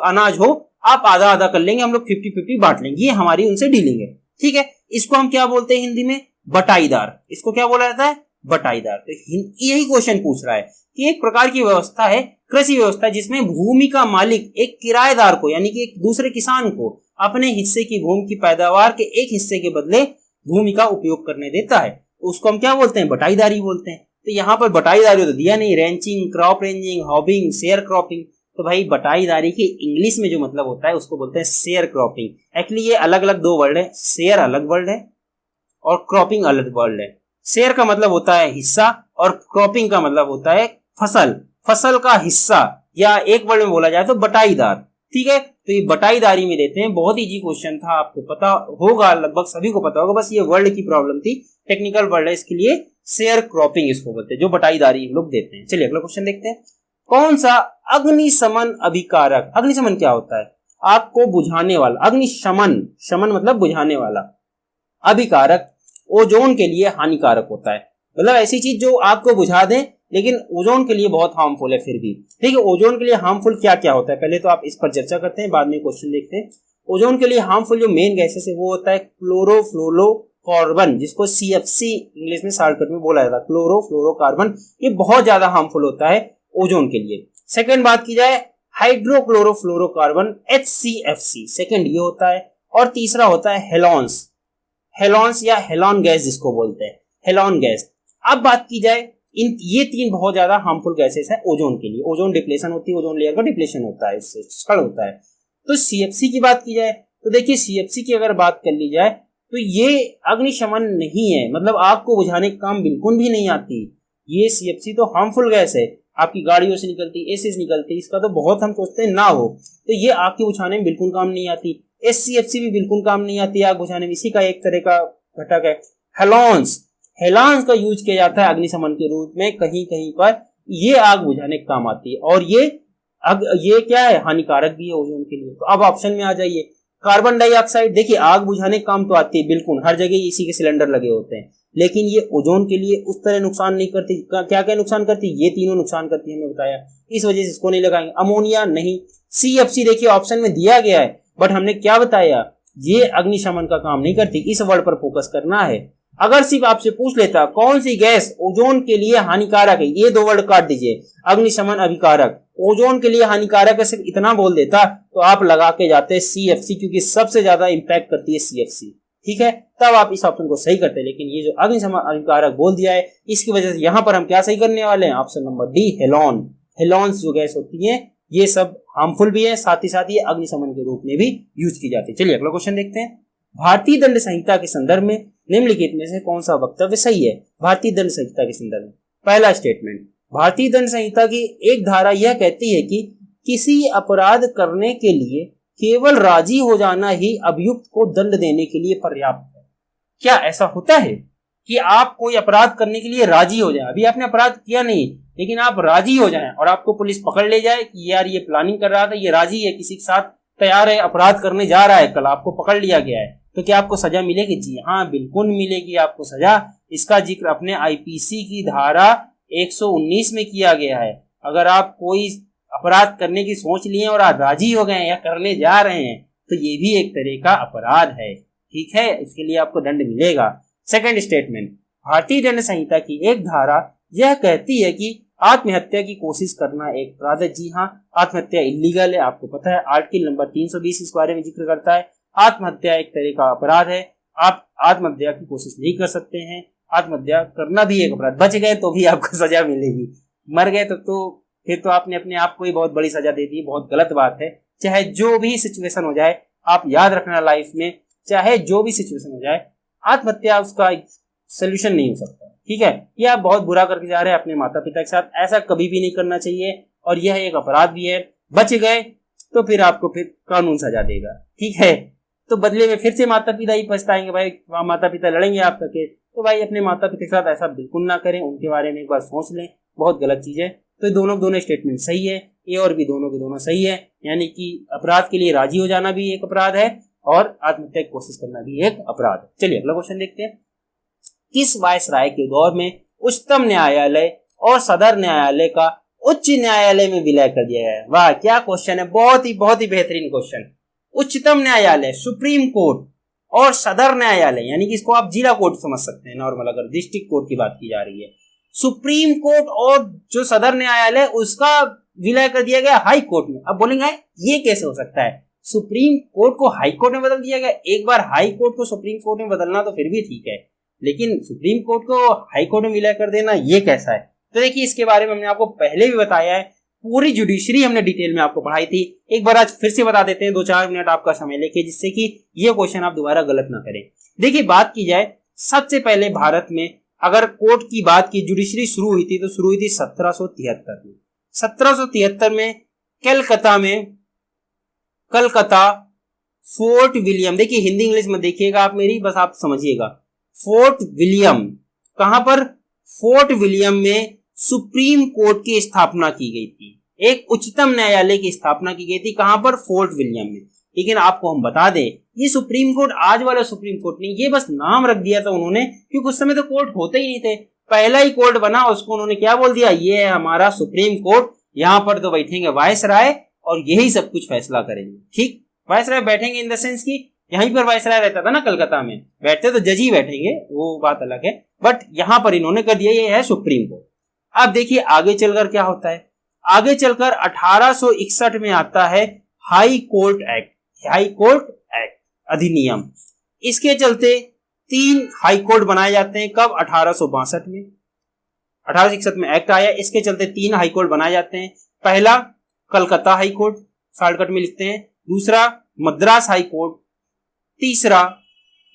अनाज हो आप आधा आधा कर लेंगे, हम लोग 50-50 बांट लेंगे, ये हमारी उनसे डीलिंग है। ठीक है, इसको हम क्या बोलते हैं हिंदी में, बटाईदार। इसको क्या बोला जाता है, बटाईदार। तो यही क्वेश्चन पूछ रहा है कि एक प्रकार की व्यवस्था है, कृषि व्यवस्था, जिसमें भूमि का मालिक एक किराएदार को, यानी कि एक दूसरे किसान को अपने हिस्से की भूमि की पैदावार के एक हिस्से के बदले भूमि का उपयोग करने देता है, उसको हम क्या बोलते हैं, बटाईदारी बोलते हैं। तो यहाँ पर बटाईदारी तो दिया नहीं, wrenching, crop ranging, hobbing, share cropping, तो भाई बटाईदारी के इंग्लिश में जो मतलब होता है उसको बोलते हैं शेयर क्रॉपिंग। एक्चुअली ये अलग अलग दो वर्ड है, शेयर अलग वर्ड है और क्रॉपिंग अलग वर्ड है। शेयर का मतलब होता है हिस्सा और क्रॉपिंग का मतलब होता है फसल, फसल का हिस्सा, या एक वर्ड में बोला जाए तो बटाईदार। ठीक है, तो ये बटाईदारी में देते हैं। बहुत इजी क्वेश्चन था, आपको पता होगा, लगभग सभी को पता होगा, बस ये वर्ड की प्रॉब्लम थी, टेक्निकल वर्ड है इसके लिए, शेयर क्रॉपिंग इसको बोलते हैं, जो बटाईदारी हम लोग देते हैं। चलिए अगला क्वेश्चन देखते हैं। कौन सा अग्निशमन अभिकारक, अग्निशमन क्या होता है, आग को बुझाने वाला, अग्निशमन, शमन मतलब बुझाने वाला, अभिकारक ओजोन के लिए हानिकारक होता है। मतलब ऐसी चीज जो आग को बुझा दे लेकिन ओजोन के लिए बहुत हार्मफुल है फिर भी। ठीक है, ओजोन के लिए हार्मफुल क्या क्या होता है, पहले तो आप इस पर चर्चा करते हैं, बाद में क्वेश्चन देखते हैं। ओजोन के लिए हार्मफुल जो मेन गैसेस है वो होता है क्लोरोफ्लोरोकार्बन, जिसको CFC इंग्लिश में शॉर्टकट में बोला जाता है, क्लोरोफ्लोरोकार्बन। ये बहुत ज्यादा हार्मफुल होता है ओजोन के लिए। सेकेंड बात की जाए हाइड्रोक्लोरोफ्लोरोकार्बन HCFC, सेकेंड ये होता है। और तीसरा होता है हेलॉन्स, हेलॉन्स या हेलॉन गैस जिसको बोलते हैं, हेलॉन गैस। अब बात की जाए, इन ये तीन बहुत ज्यादा हार्मफुल गैसेस है ओजोन के लिए। ओजोन डिप्लेशन होती है, ओजोन लेयर का डिप्लेशन होता है, इससे क्षरण होता है। तो CFC की बात की जाए तो देखिए CFC की अगर बात कर ली जाए तो ये अग्निशमन नहीं है, मतलब आग को बुझाने का काम बिल्कुल भी नहीं आती। ये CFC तो हार्मफुल गैस है, आपकी गाड़ियों से निकलती, एसी से निकलती, इसका तो बहुत हम सोचते हैं ना हो, तो ये आग के बुझाने में बिल्कुल काम नहीं आती। HCFC भी बिल्कुल काम नहीं आती आग बुझाने में, इसी का एक तरह का घटक है। हेलॉन्स, हेलॉन्स का यूज किया जाता है अग्निशमन के रूप में कहीं कहीं पर, ये आग बुझाने का काम आती है और ये क्या है, हानिकारक भी है ओजोन के लिए। तो अब ऑप्शन में आ जाइए, कार्बन डाइऑक्साइड। देखिए आग बुझाने का काम तो आती है बिल्कुल, हर जगह इसी के सिलेंडर लगे होते हैं, लेकिन ये ओजोन के लिए उस तरह नुकसान नहीं करती। क्या क्या नुकसान करती, ये तीनों नुकसान करती है, हमने बताया, इस वजह से इसको नहीं लगाएंगे। अमोनिया नहीं। CFC देखिए ऑप्शन में दिया गया है, बट हमने क्या बताया, ये अग्निशमन का काम नहीं करती, इस वर्ड पर फोकस करना है। अगर सिर्फ आपसे पूछ लेता कौन सी गैस ओजोन के लिए हानिकारक है, ये दो वर्ड काट दीजिए, अग्निशमन अभिकारक, ओजोन के लिए हानिकारक है, सिर्फ इतना बोल देता तो आप लगा के जाते CFC, क्योंकि सबसे ज्यादा इंपैक्ट करती है CFC। ठीक है, तब आप इस ऑप्शन को सही करते हैं, लेकिन ये जो अग्निशमन अभिकारक बोल दिया है इसकी वजह से यहाँ पर हम क्या सही करने वाले हैं, ऑप्शन नंबर डी, हेलॉन। हेलॉन्स जो गैस होती है ये सब हार्मफुल भी है, साथ ही साथ ये अग्निशमन के रूप में भी यूज की जाती है। चलिए अगला क्वेश्चन देखते हैं। भारतीय दंड संहिता के संदर्भ में निम्नलिखित में से कौन सा वक्तव्य सही है। भारतीय दंड संहिता के संदर्भ में पहला स्टेटमेंट, भारतीय दंड संहिता की एक धारा यह कहती है कि किसी अपराध करने के लिए केवल राजी हो जाना ही अभियुक्त को दंड देने के लिए पर्याप्त है। क्या ऐसा होता है कि आप कोई अपराध करने के लिए राजी हो जाए, अभी आपने अपराध किया नहीं लेकिन आप राजी हो जाएं और आपको पुलिस पकड़ ले जाए कि यार ये प्लानिंग कर रहा था, ये राजी है, किसी के साथ तैयार है, अपराध करने जा रहा है, कल आपको पकड़ लिया गया है, तो क्या आपको सजा मिलेगी? जी हाँ, बिल्कुल मिलेगी आपको सजा। इसका जिक्र अपने IPC की धारा 119 में किया गया है। अगर आप कोई अपराध करने की सोच लिए और आप राजी हो गए या करने जा रहे हैं तो ये भी एक तरह का अपराध है। ठीक है, इसके लिए आपको दंड मिलेगा। सेकंड स्टेटमेंट, भारतीय दंड संहिता की एक धारा यह कहती है कि आत्महत्या की कोशिश करना एक अपराध है। जी हाँ, आत्महत्या इलीगल है, आपको पता है, आर्टिकल नंबर 320 इस बारे में जिक्र करता है। आत्महत्या एक तरह का अपराध है, आप आत्महत्या की कोशिश नहीं कर सकते हैं, आत्महत्या करना भी एक अपराध। बच गए तो भी आपको सजा मिलेगी, मर गए तो फिर तो आपने अपने आप को ही बहुत बड़ी सजा दे दी, बहुत गलत बात है। चाहे जो भी सिचुएशन हो जाए, आप याद रखना लाइफ में, चाहे जो भी सिचुएशन हो जाए, आत्महत्या उसका सोल्यूशन नहीं हो सकता। ठीक है, ये आप बहुत बुरा करके जा रहे हैं अपने माता पिता के साथ, ऐसा कभी भी नहीं करना चाहिए और यह एक अपराध भी है। बच गए तो फिर आपको फिर कानून सजा देगा। ठीक है, तो बदले में फिर से माता पिता ही पछताएंगे, भाई माता पिता लड़ेंगे आपका केस, तो भाई अपने माता पिता के साथ ऐसा बिल्कुल ना करें, उनके बारे में एक बार सोच लें, बहुत गलत चीज है। तो दोनों स्टेटमेंट सही है, ए और बी दोनों के दोनों सही है, यानी कि अपराध के लिए राजी हो जाना भी एक अपराध है और आत्महत्या की कोशिश करना भी एक अपराध है। चलिए अगला क्वेश्चन देखते हैं। किस वायसराय के दौर में उच्चतम न्यायालय और सदर न्यायालय का उच्च न्यायालय में विलय कर दिया गया है? वाह क्या क्वेश्चन है, बहुत ही बेहतरीन क्वेश्चन। उच्चतम न्यायालय सुप्रीम कोर्ट और सदर न्यायालय, यानी कि इसको आप जिला कोर्ट समझ सकते हैं नॉर्मल, अगर डिस्ट्रिक्ट कोर्ट की बात की जा रही है। सुप्रीम कोर्ट और जो सदर न्यायालय उसका विलय कर दिया गया हाई कोर्ट में। अब बोलेंगे ये कैसे हो सकता है, सुप्रीम कोर्ट को हाई कोर्ट में बदल दिया गया? एक बार हाई कोर्ट को सुप्रीम कोर्ट में बदलना तो फिर भी ठीक है, लेकिन सुप्रीम कोर्ट को हाई कोर्ट में विलय कर देना ये कैसा है? तो देखिए इसके बारे में हमने आपको पहले भी बताया है पूरी जुडिशरी हमने डिटेल में आपको पढ़ाई थी। एक बार आज फिर से बता देते हैं 2-4 मिनट आपका समय लेके, जिससे कि ये क्वेश्चन आप दोबारा गलत ना करें। देखिए बात की जाए, सबसे पहले भारत में अगर कोर्ट की बात की, जुडिशरी शुरू हुई थी तो शुरू हुई थी 1773 में। 1773 में कलकत्ता फोर्ट विलियम, देखिए हिंदी इंग्लिश में देखिएगा आप मेरी, बस आप समझिएगा। फोर्ट विलियम, कहां पर? फोर्ट विलियम में सुप्रीम कोर्ट की स्थापना की गई थी। एक उच्चतम न्यायालय की स्थापना की गई थी, कहां पर? फोर्ट विलियम में। लेकिन आपको हम बता दें, ये सुप्रीम कोर्ट आज वाला सुप्रीम कोर्ट नहीं, ये बस नाम रख दिया था उन्होंने, क्योंकि उस समय तो कोर्ट होते ही नहीं थे। पहला ही कोर्ट बना, उसको उन्होंने क्या बोल दिया, ये है हमारा सुप्रीम कोर्ट, यहाँ पर तो बैठेंगे वायसराय और यही सब कुछ फैसला करेंगे। ठीक, वायसराय बैठेंगे इन द सेंस की यहीं पर वायसराय रहता था ना कलकत्ता में, बैठते तो जज ही बैठेंगे, वो बात अलग है, बट यहां पर इन्होंने कर दिया ये है सुप्रीम कोर्ट। अब देखिए आगे चलकर क्या होता है। आगे चलकर 1861 में आता है high court act, high court act अधिनियम। इसके चलते 3 हाई कोर्ट बनाए जाते हैं। कब? 1862 में। 1861 में एक्ट आया, इसके चलते 3 हाई कोर्ट बनाए जाते हैं। पहला कलकत्ता हाई कोर्ट, शॉर्टकट में लिखते हैं। दूसरा मद्रास हाई कोर्ट। तीसरा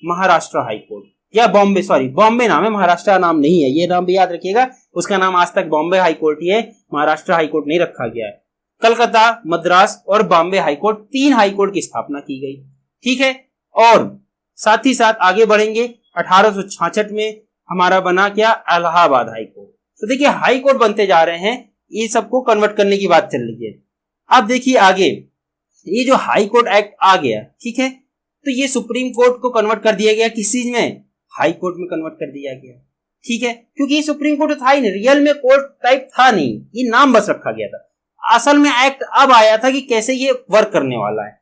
महाराष्ट्र हाई कोर्ट, या बॉम्बे, सॉरी बॉम्बे नाम है, महाराष्ट्र नाम नहीं है, ये नाम भी याद रखिएगा। उसका नाम आज तक बॉम्बे हाई कोर्ट ही है, महाराष्ट्र हाई कोर्ट नहीं रखा गया है। कलकत्ता, मद्रास और Bombay high court, 3 high court की स्थापना की गई। ठीक है, और साथ ही साथ आगे बढ़ेंगे। 1866 में हमारा बना क्या? Allahabad high court. तो देखिए हाई कोर्ट बनते जा रहे हैं, ये सबको कन्वर्ट करने की बात चल रही है। अब देखिए आगे, ये जो हाई कोर्ट एक्ट आ गया, ठीक है, तो ये सुप्रीम कोर्ट को कन्वर्ट कर दिया गया किस चीज में? हाई कोर्ट में कन्वर्ट कर दिया गया। ठीक है, क्योंकि ये सुप्रीम कोर्ट था ही नहीं, रियल में कोर्ट टाइप था नहीं, ये नाम बस रखा गया था। असल में एक्ट अब आया था कि कैसे ये वर्क करने वाला है।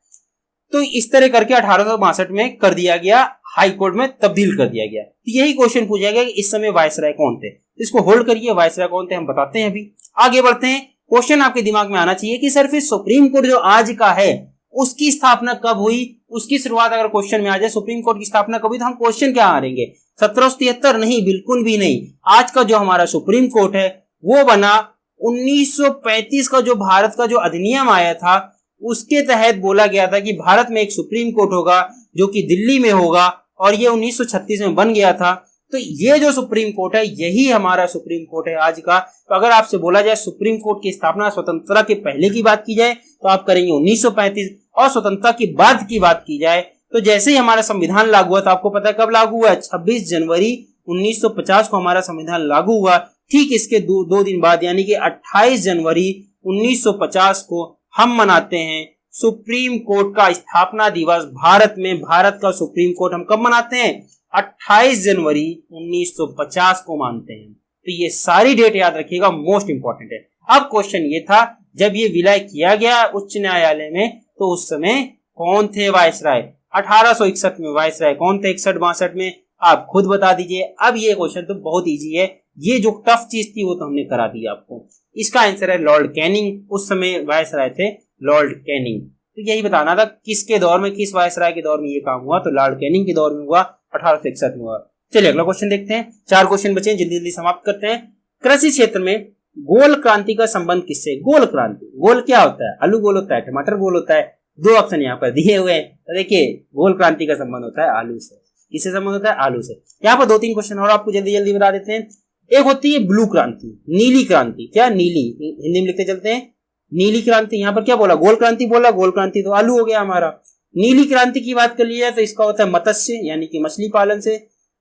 तो इस तरह करके 1862 में कर दिया गया, हाई कोर्ट में तब्दील कर दिया गया। तो यही क्वेश्चन पूछा गया कि इस समय वायसराय कौन थे। इसको होल्ड करिए, वायसराय कौन थे हम बताते हैं अभी। आगे बढ़ते हैं। क्वेश्चन आपके दिमाग में आना चाहिए कि सर फिर सुप्रीम कोर्ट जो आज का है उसकी स्थापना कब हुई, उसकी शुरुआत अगर क्वेश्चन में आ जाए, सुप्रीम कोर्ट की स्थापना कब हुई, तो हम क्वेश्चन क्या मारेंगे? 1773 नहीं, बिल्कुल भी नहीं। आज का जो हमारा सुप्रीम कोर्ट है वो बना 1935 का जो भारत का जो अधिनियम आया था उसके तहत बोला गया था कि भारत में एक सुप्रीम कोर्ट होगा जो कि दिल्ली में होगा, और ये 1936 में बन गया था। तो ये जो सुप्रीम कोर्ट है यही हमारा सुप्रीम कोर्ट है आज का। तो अगर आपसे बोला जाए सुप्रीम कोर्ट की स्थापना स्वतंत्रता के पहले की बात की जाए तो आप करेंगे 1935, और स्वतंत्रता की बाद की बात की जाए तो जैसे ही हमारा संविधान लागू हुआ था, आपको पता है कब लागू हुआ? 26 जनवरी 1950 को हमारा संविधान लागू हुआ। ठीक इसके दो दिन बाद यानी कि 28 जनवरी 1950 को हम मनाते हैं सुप्रीम कोर्ट का स्थापना दिवस। भारत में भारत का सुप्रीम कोर्ट हम कब मनाते हैं? 28 जनवरी 1950 को मानते हैं। तो ये सारी डेट याद रखिएगा, मोस्ट इंपॉर्टेंट है। अब क्वेश्चन ये था, जब ये विलय किया गया उच्च न्यायालय में तो उस समय कौन थे वायसराय? 1861 में वायसराय कौन थे? 61-62 में आप खुद बता दीजिए। अब ये क्वेश्चन तो बहुत इजी है, ये जो टफ चीज थी वो तो हमने करा दी आपको। इसका आंसर है लॉर्ड कैनिंग। उस समय वायसराय थे लॉर्ड कैनिंग। तो यही बताना था किसके दौर में, किस वायसराय के दौर में ये काम हुआ, तो लॉर्ड कैनिंग के दौर में हुआ, 1861 में हुआ। चलिए अगला क्वेश्चन देखते हैं। 4 क्वेश्चन बचे हैं, जल्दी जल्दी समाप्त करते हैं। कृषि क्षेत्र में गोल क्रांति का संबंध किससे? गोल क्रांति, गोल क्या होता है? आलू गोल होता है, टमाटर गोल होता है। 2 ऑप्शन यहाँ पर दिए हुए हैं। तो देखिए गोल क्रांति का संबंध होता है आलू से। किससे संबंध होता है? आलू से। यहाँ पर 2-3 क्वेश्चन और आपको जल्दी जल्दी बता देते हैं। एक होती है ब्लू क्रांति, नीली क्रांति। क्या? नीली, हिंदी में लिखते चलते हैं नीली क्रांति। यहाँ पर क्या बोला? गोल क्रांति बोला, गोल क्रांति तो आलू हो गया हमारा। नीली क्रांति की बात कर लिया तो इसका होता है मत्स्य यानी कि मछली पालन से,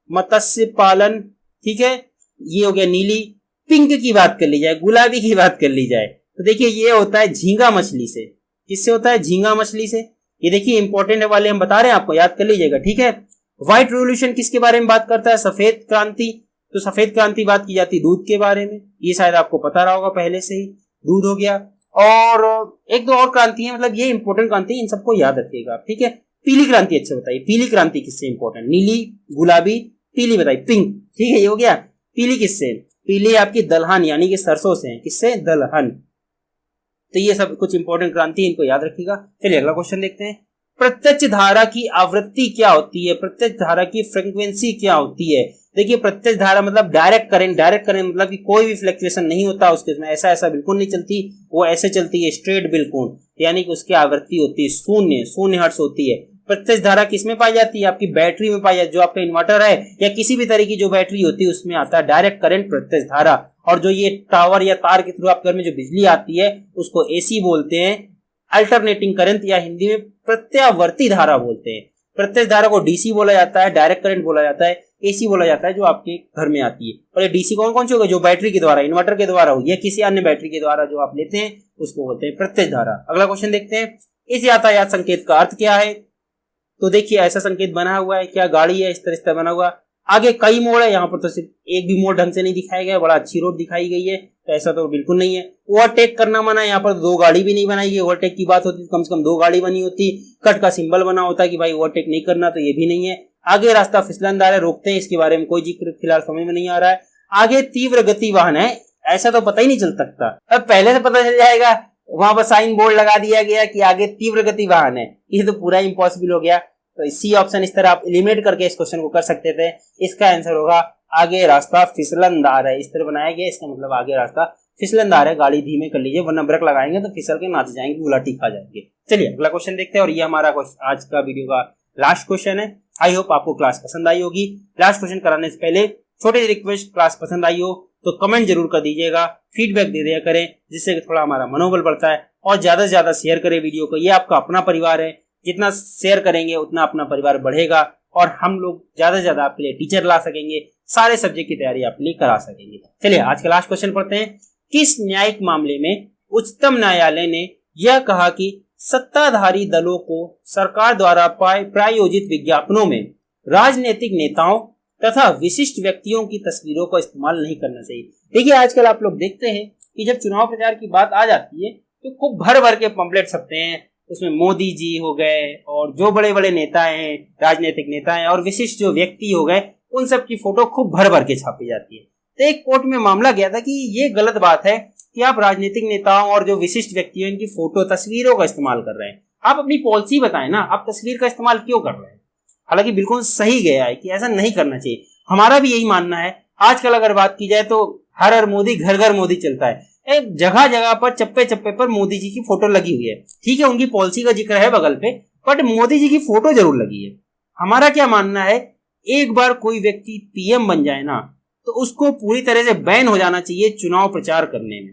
मत्स्य पालन। ठीक है, ये हो गया नीली। पिंक की बात कर ली जाए, गुलाबी की बात कर ली जाए तो देखिए ये होता है झींगा मछली से। किससे होता है? झींगा मछली से। ये देखिए इंपॉर्टेंट वाले हम बता रहे हैं आपको, याद कर लीजिएगा। ठीक है, व्हाइट रेवोल्यूशन किसके बारे में बात करता है? सफेद क्रांति। तो सफेद क्रांति बात की जाती है दूध के बारे में, ये शायद आपको पता रहा होगा पहले से ही, दूध हो गया। और 1-2 और क्रांति है, मतलब ये इंपॉर्टेंट क्रांति, इन सबको याद रखिएगा। ठीक है, पीली क्रांति अच्छा बताइए, पीली क्रांति किससे इंपॉर्टेंट? नीली, गुलाबी, पीली बताइए, पिंक। ठीक है, ये हो गया। पीली किससे? पीली आपकी दलहन यानी कि सरसों से। किससे? दलहन। तो ये सब कुछ इंपॉर्टेंट क्रांति, इनको याद रखिएगा। चलिए अगला क्वेश्चन देखते हैं। प्रत्यक्ष धारा की आवृत्ति क्या होती है, प्रत्यक्ष धारा की फ्रीक्वेंसी क्या होती है। देखिए प्रत्यक्ष धारा मतलब डायरेक्ट करंट मतलब कि कोई भी फ्लक्चुएशन नहीं होता उसके में, ऐसा बिल्कुल नहीं चलती, वो ऐसे चलती है स्ट्रेट बिल्कुल, यानी कि उसकी आवृत्ति होती है शून्य हर्ट्ज होती है। प्रत्यक्ष धारा किसमें पाई जाती है, आपकी बैटरी में पाई जाती है, जो आपका इन्वर्टर है या किसी भी तरह की जो बैटरी होती है उसमें आता है डायरेक्ट करंट प्रत्यक्ष धारा। और जो ये टावर या तार के थ्रू आपके घर में जो बिजली आती है उसको एसी बोलते हैं, अल्टरनेटिंग करंट या हिंदी में प्रत्यावर्ती धारा बोलते हैं। प्रत्यक्ष धारा को डीसी बोला जाता है, डायरेक्ट करंट बोला जाता है, एसी बोला जाता है जो आपके घर में आती है। और ये डीसी कौन सी होगा, जो बैटरी के द्वारा, इन्वर्टर के द्वारा हो या किसी अन्य बैटरी के द्वारा जो आप लेते हैं उसको बोलते हैं प्रत्यक्ष धारा। अगला क्वेश्चन देखते हैं, इस यातायात संकेत का अर्थ क्या है। तो देखिए ऐसा संकेत बना हुआ है, क्या गाड़ी है, इस तरह से बना हुआ, आगे कई मोड़ है, यहाँ पर तो सिर्फ एक भी मोड़ ढंग से नहीं दिखाया गया, बड़ा अच्छी रोड दिखाई गई है, तो ऐसा तो बिल्कुल नहीं है। ओवरटेक करना मना है, यहाँ पर दो गाड़ी भी नहीं बनाई गई, ओवरटेक की बात होती तो कम से कम दो गाड़ी बनी होती, कट का सिंबल बना होता कि भाई ओवरटेक नहीं करना, तो ये भी नहीं है। आगे रास्ता फिसलनदार है, रोकते हैं, इसके बारे में कोई जिक्र फिलहाल समझ में नहीं आ रहा है। आगे तीव्र गति वाहन है, ऐसा तो पता ही नहीं चल सकता, अब पहले से पता चल जाएगा, वहां पर साइन बोर्ड लगा दिया गया कि आगे तीव्र गति वाहन है, ये तो पूरा इम्पॉसिबल हो गया। तो सी ऑप्शन इस तरह आप एलिमिनेट करके इस क्वेश्चन को कर सकते थे। इसका आंसर होगा आगे रास्ता फिसलनदार है, इस तरह बनाया गया, इसका मतलब आगे रास्ता फिसलनदार है, गाड़ी धीमे कर लीजिए वरना ब्रेक लगाएंगे तो फिसल के नाच जाएंगे, उलटी खा जाएंगे। चलिए अगला क्वेश्चन देखते हैं, और ये हमारा आज का वीडियो का लास्ट क्वेश्चन है। आई होप आपको क्लास पसंद आई होगी। लास्ट क्वेश्चन कराने से पहले छोटी रिक्वेस्ट, क्लास पसंद आई हो तो कमेंट जरूर कर दीजिएगा, फीडबैक दे दिया करें, जिससे थोड़ा हमारा मनोबल बढ़ता है, और ज्यादा से ज्यादा शेयर करें वीडियो को, ये आपका अपना परिवार है, जितना शेयर करेंगे उतना अपना परिवार बढ़ेगा और हम लोग ज्यादा से ज्यादा आपके लिए टीचर ला सकेंगे, सारे सब्जेक्ट की तैयारी आपके लिए करा सकेंगे। चलिए आज का लास्ट क्वेश्चन पढ़ते हैं, किस न्यायिक मामले में उच्चतम न्यायालय ने यह कहा कि सत्ताधारी दलों को सरकार द्वारा प्रायोजित विज्ञापनों में राजनीतिक नेताओं तथा विशिष्ट व्यक्तियों की तस्वीरों का इस्तेमाल नहीं करना चाहिए। देखिए आजकल आप लोग देखते हैं कि जब चुनाव प्रचार की बात आ जाती है तो खूब भर भर के पंपलेट छपते हैं, उसमें मोदी जी हो गए और जो बड़े बड़े नेता हैं, राजनीतिक नेता हैं और विशिष्ट जो व्यक्ति हो गए, उन सब की फोटो खूब भर भर के छापी जाती है। तो एक कोर्ट में मामला गया था कि ये गलत बात है कि आप राजनीतिक नेताओं और जो विशिष्ट व्यक्ति हैं इनकी फोटो तस्वीरों का इस्तेमाल कर रहे हैं। आप अपनी पॉलिसी बताएं ना, आप तस्वीर का इस्तेमाल क्यों कर रहे हैं। हालांकि बिल्कुल सही गया है कि ऐसा नहीं करना चाहिए, हमारा भी यही मानना है। आजकल अगर बात की जाए तो हर हर मोदी घर घर मोदी चलता है, एक जगह जगह पर चप्पे चप्पे पर मोदी जी की फोटो लगी हुई है। ठीक है उनकी पॉलिसी का जिक्र है बगल पे, बट मोदी जी की फोटो जरूर लगी है। हमारा क्या मानना है, एक बार कोई व्यक्ति पीएम बन जाए ना तो उसको पूरी तरह से बैन हो जाना चाहिए चुनाव प्रचार करने में,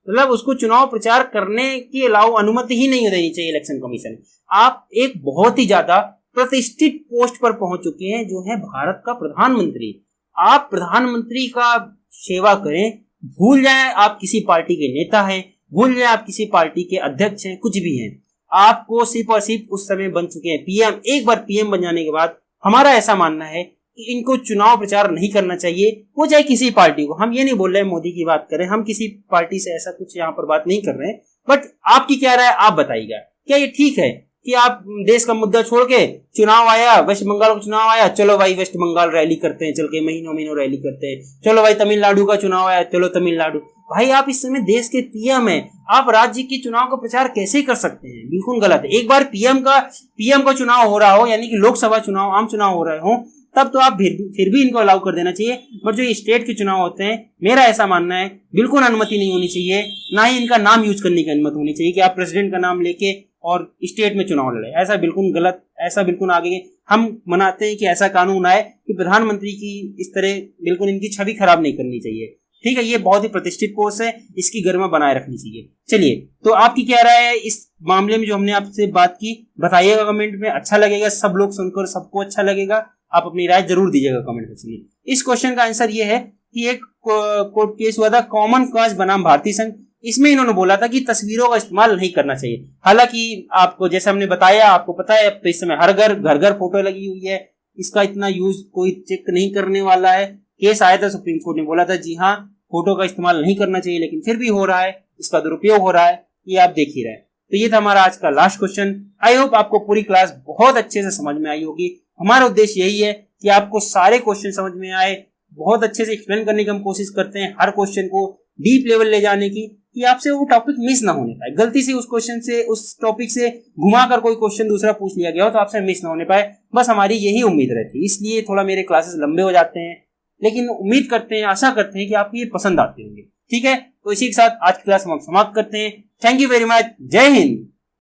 मतलब उसको चुनाव प्रचार करने के अलावा अनुमति ही नहीं देनी चाहिए इलेक्शन कमीशन। आप एक बहुत ही ज्यादा प्रतिष्ठित पोस्ट पर पहुंच चुके हैं जो है भारत का प्रधानमंत्री, आप प्रधानमंत्री का सेवा करें, भूल जाए आप किसी पार्टी के नेता हैं, भूल जाए आप किसी पार्टी के अध्यक्ष हैं, कुछ भी हैं, आपको सिर्फ और सिर्फ उस समय बन चुके हैं पीएम। एक बार पीएम बन जाने के बाद हमारा ऐसा मानना है कि इनको चुनाव प्रचार नहीं करना चाहिए, वो चाहे किसी पार्टी को। हम ये नहीं बोल रहे मोदी की बात करें, हम किसी पार्टी से ऐसा कुछ यहाँ पर बात नहीं कर रहे हैं, बट आपकी क्या राय आप बताइएगा, क्या ये ठीक है कि आप देश का मुद्दा छोड़ के चुनाव आया, वेस्ट बंगाल का चुनाव आया, चलो भाई वेस्ट बंगाल रैली करते हैं, चल के महीनों महीनों रैली करते हैं, चलो भाई तमिलनाडु का चुनाव आया, चलो तमिलनाडु। भाई आप इस समय देश के पीएम हैं, आप राज्य की चुनाव का प्रचार कैसे कर सकते हैं, बिल्कुल गलत है। एक बार पीएम का चुनाव हो रहा हो, यानी कि लोकसभा चुनाव, आम चुनाव हो रहे हो, तब तो आप फिर भी इनको अलाउ कर देना चाहिए, बट जो स्टेट के चुनाव होते हैं, मेरा ऐसा मानना है बिल्कुल अनुमति नहीं होनी चाहिए, ना ही इनका नाम यूज करने की अनुमति होनी चाहिए कि आप प्रेसिडेंट का नाम लेके और स्टेट में चुनाव लड़े, ऐसा बिल्कुल गलत, ऐसा बिल्कुल आगे हम मनाते हैं कि ऐसा कानून आए कि प्रधानमंत्री की इस तरह बिल्कुल इनकी छवि खराब नहीं करनी चाहिए। ठीक है, ये बहुत ही प्रतिष्ठित पोस्ट है, इसकी गरिमा बनाए रखनी चाहिए। चलिए तो आपकी क्या राय है इस मामले में जो हमने आपसे बात की, बताइएगा कमेंट में, अच्छा लगेगा, सब लोग सुनकर सबको अच्छा लगेगा, आप अपनी राय जरूर दीजिएगा कमेंट सेक्शन में। इस क्वेश्चन का आंसर ये है कि एक कोर्ट केस हुआ था कॉमन कॉज बनाम भारतीय संघ, इसमें इन्होंने बोला था कि तस्वीरों का इस्तेमाल नहीं करना चाहिए। हालांकि आपको जैसे हमने बताया, आपको पता है तो इस समय हर घर फोटो लगी हुई है, इसका इतना यूज कोई चेक नहीं करने वाला है। केस आया था, सुप्रीम कोर्ट ने बोला था जी हाँ फोटो का इस्तेमाल नहीं करना चाहिए, लेकिन फिर भी हो रहा है, इसका दुरुपयोग हो रहा है, ये आप देख ही रहे। तो ये था हमारा आज का लास्ट क्वेश्चन। आई होप आपको पूरी क्लास बहुत अच्छे से समझ में आई होगी। हमारा उद्देश्य यही है कि आपको सारे क्वेश्चन समझ में आए, बहुत अच्छे से एक्सप्लेन करने की हम कोशिश करते हैं, हर क्वेश्चन को डीप लेवल ले जाने की, कि आपसे वो टॉपिक मिस ना होने पाए। गलती से उस क्वेश्चन से, उस टॉपिक से घुमा कर कोई क्वेश्चन दूसरा पूछ लिया गया हो तो आपसे मिस ना होने पाए, बस हमारी यही उम्मीद रहती है। इसलिए थोड़ा मेरे क्लासेस लंबे हो जाते हैं, लेकिन उम्मीद करते हैं, आशा करते हैं कि आपको ये पसंद आते होंगे। ठीक है, तो इसी के साथ आज की क्लास हम समाप्त करते हैं। Thank you very much. जय हिंद।